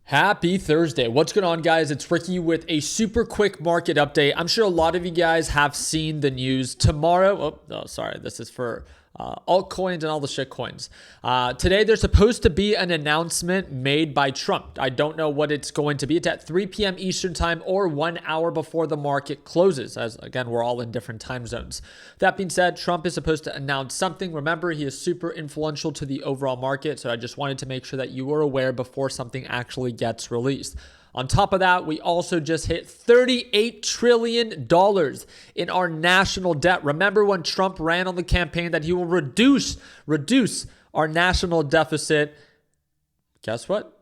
Happy Thursday. What's going on, guys? It's Ricky with a super quick market update. I'm sure a lot of you guys have seen the news. Tomorrow, this is for altcoins and all the shit coins. Today, there's supposed to be an announcement made by Trump. I don't know what it's going to be. It's at 3 p.m. Eastern time or 1 hour before the market closes, as again, we're all in different time zones. That being said, Trump is supposed to announce something. Remember, he is super influential to the overall market, so I just wanted to make sure that you were aware before something actually gets released. On top of that, we also just hit $38 trillion in our national debt. Remember when Trump ran on the campaign that he will reduce our national deficit? Guess what?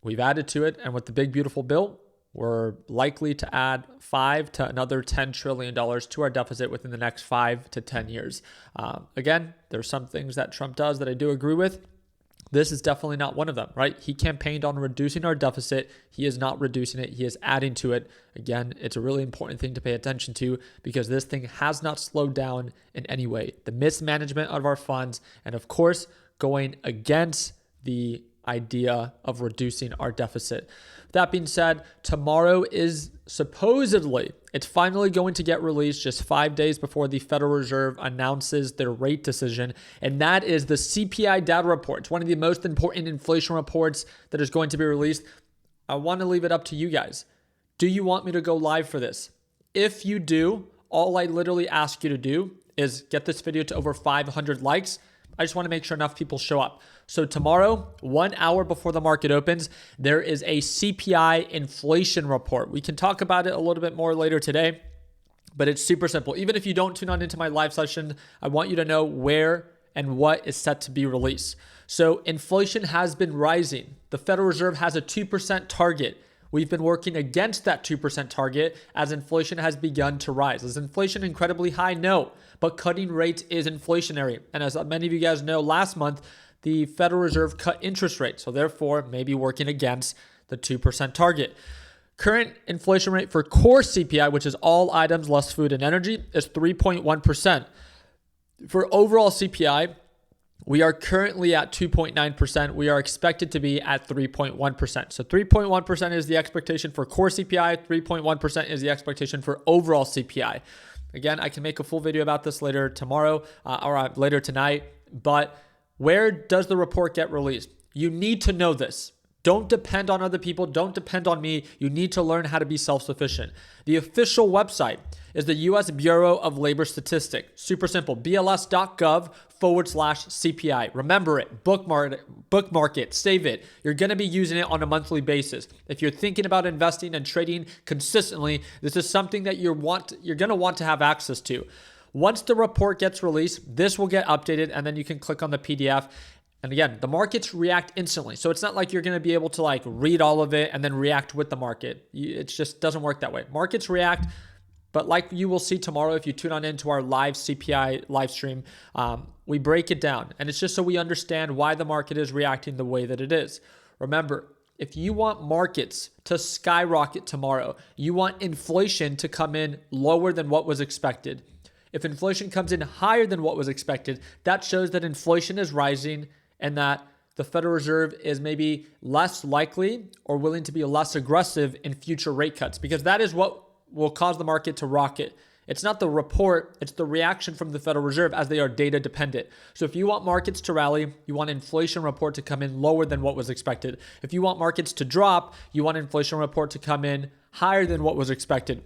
We've added to it. And with the big, beautiful bill, we're likely to add $5 to another $10 trillion to our deficit within the next 5 to 10 years. Again, there's some things that Trump does that I do agree with. This is definitely not one of them, right? He campaigned on reducing our deficit. He is not reducing it. He is adding to it. Again, it's a really important thing to pay attention to because this thing has not slowed down in any way. The mismanagement of our funds and, of course, going against the idea of reducing our deficit. That being said, tomorrow is supposedly, it's finally going to get released just 5 days before the Federal Reserve announces their rate decision. And that is the CPI data report. It's one of the most important inflation reports that is going to be released. I want to leave it up to you guys. Do you want me to go live for this? If you do, all I literally ask you to do is get this video to over 500 likes. I just want to make sure enough people show up. So tomorrow, 1 hour before the market opens, there is a CPI inflation report. We can talk about it a little bit more later today, but it's super simple. Even if you don't tune on into my live session, I want you to know where and what is set to be released. So inflation has been rising. The Federal Reserve has a 2% target. We've been working against that 2% target as inflation has begun to rise. Is inflation incredibly high? No, but cutting rates is inflationary. And as many of you guys know, last month, the Federal Reserve cut interest rates. So therefore, maybe working against the 2% target. Current inflation rate for core CPI, which is all items less food and energy, is 3.1%. For overall CPI, we are currently at 2.9%. We are expected to be at 3.1%. So 3.1% is the expectation for core CPI. 3.1% is the expectation for overall CPI. Again, I can make a full video about this later tomorrow or later tonight. But where does the report get released? You need to know this. Don't depend on other people. Don't depend on me. You need to learn how to be self-sufficient. The official website is the U.S. Bureau of Labor Statistics. Super simple. BLS.gov/CPI. Remember it. Bookmark it. Save it. You're going to be using it on a monthly basis. If you're thinking about investing and trading consistently, this is something that you're going to want to have access to. Once the report gets released, this will get updated, and then you can click on the PDF. And again, the markets react instantly. So it's not like you're going to be able to read all of it and then react with the market. It just doesn't work that way. Markets react, but like you will see tomorrow if you tune on into our live CPI live stream, we break it down. And it's just so we understand why the market is reacting the way that it is. Remember, if you want markets to skyrocket tomorrow, you want inflation to come in lower than what was expected. If inflation comes in higher than what was expected, that shows that inflation is rising and that the Federal Reserve is maybe less likely or willing to be less aggressive in future rate cuts, because that is what will cause the market to rocket. It's not the report, it's the reaction from the Federal Reserve as they are data dependent. So if you want markets to rally, you want inflation report to come in lower than what was expected. If you want markets to drop, you want inflation report to come in higher than what was expected.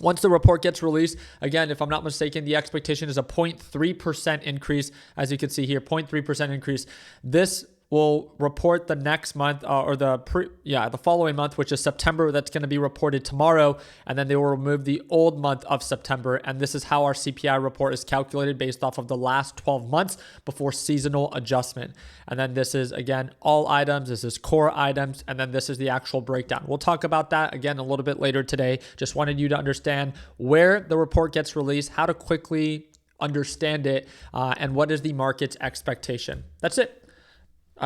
Once the report gets released, again, if I'm not mistaken, the expectation is a 0.3% increase. As you can see here, 0.3% increase. This will report the next month the following month, which is September. That's going to be reported tomorrow. And then they will remove the old month of September. And this is how our CPI report is calculated based off of the last 12 months before seasonal adjustment. And then this is, again, all items. This is core items. And then this is the actual breakdown. We'll talk about that again a little bit later today. Just wanted you to understand where the report gets released, how to quickly understand it, and what is the market's expectation. That's it.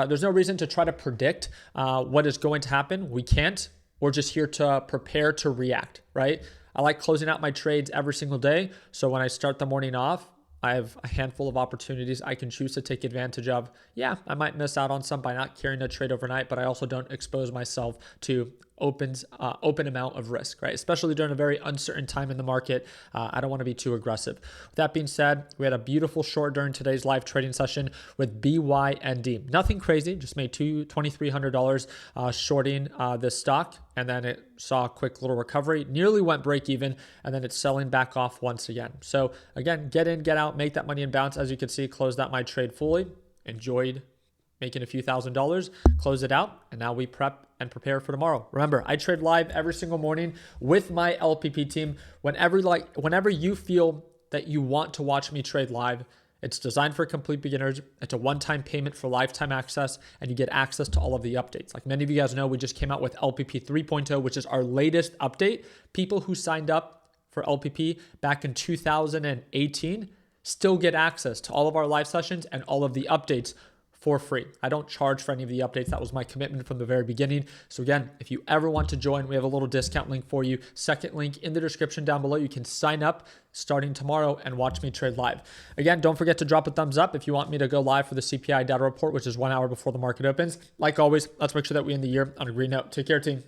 There's no reason to try to predict what is going to happen. We can't. We're just here to prepare to react, right? I like closing out my trades every single day. So when I start the morning off, I have a handful of opportunities I can choose to take advantage of. Yeah, I might miss out on some by not carrying a trade overnight, but I also don't expose myself to open amount of risk, right? Especially during a very uncertain time in the market. I don't want to be too aggressive. With that being said, we had a beautiful short during today's live trading session with BYND. Nothing crazy, just made $2,300 shorting this stock, and then it saw a quick little recovery, nearly went break even, and then it's selling back off once again. So again, get in, get out, make that money and bounce. As you can see, closed out my trade fully, enjoyed making a few $1,000s, close it out, and now we prep and prepare for tomorrow. Remember, I trade live every single morning with my LPP team. Whenever you feel that you want to watch me trade live, it's designed for complete beginners. It's a one-time payment for lifetime access, and you get access to all of the updates. Like many of you guys know, we just came out with LPP 3.0, which is our latest update. People who signed up for LPP back in 2018 still get access to all of our live sessions and all of the updates for free. I don't charge for any of the updates. That was my commitment from the very beginning. So again, if you ever want to join, we have a little discount link for you. Second link in the description down below. You can sign up starting tomorrow and watch me trade live. Again, don't forget to drop a thumbs up if you want me to go live for the CPI data report, which is 1 hour before the market opens. Like always, let's make sure that we end the year on a green note. Take care, team.